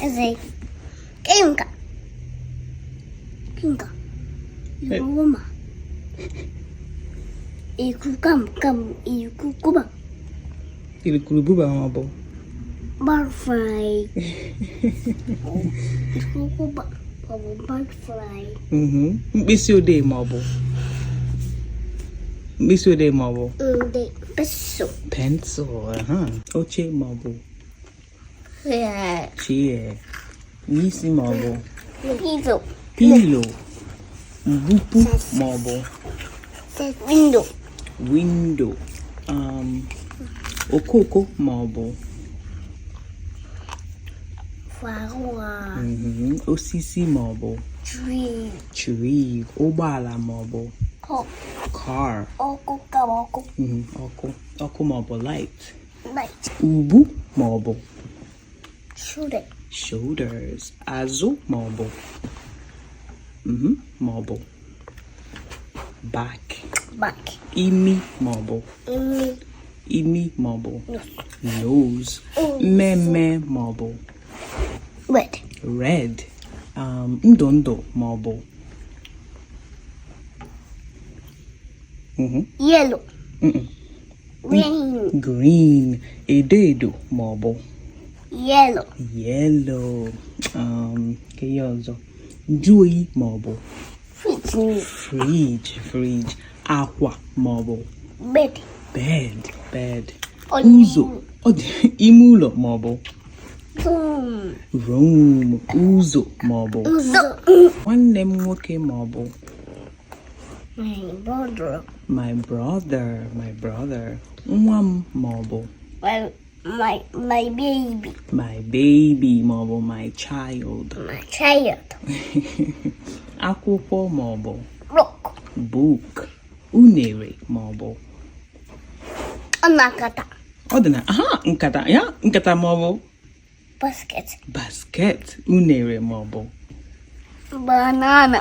Ese. Kinga. Yuma. Ikuba. Ilikurububa mabo. Butterfly. Ikuba. Butterfly. Mkpịsị odee mabo. Mkpịsị odee mabo. Pencil. Oche mabo. Yeah. Chair. N'isi mabo. Pillow. Mbupu mabo. Window. Okoko mabo. Flower. Osisi mabo. Tree. Ụgbọala mabo. Car. Ọkụ mabo. Light. Ubu mabo. Shoulders. Azụ mabo. Mabo. Back. Imi mabo. Imi mabo. Nose. Meme mabo. Red. Ndondo mabo. Yellow. Green. Edo mabo. Yellow. Ke ọzọ. Joy mabo. Fridge. Aqua mabo. Bed. Uzo. Ime ụlọ mabo. Room. Uzo mabo. Nwanne m nwoke mabo. My brother. Nwa m mabo. My baby. My baby mabo. My child. Akwụkwọ mabo. Book. Unere mabo. Nkata. Ya, nkata mabo. Basket. Unere mabo.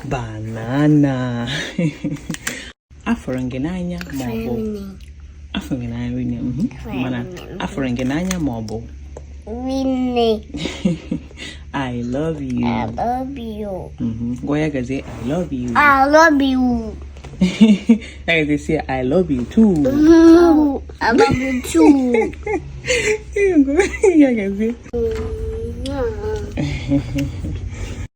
Banana. Afọrọ gị n'anya mabo. Afọrọ gị n'anya mana afọrọ gị n'anya mabo. Winnie. I love you. Gwa ya gazie I love you. Ya gazie say I love you too. I love you too. Ya gazie.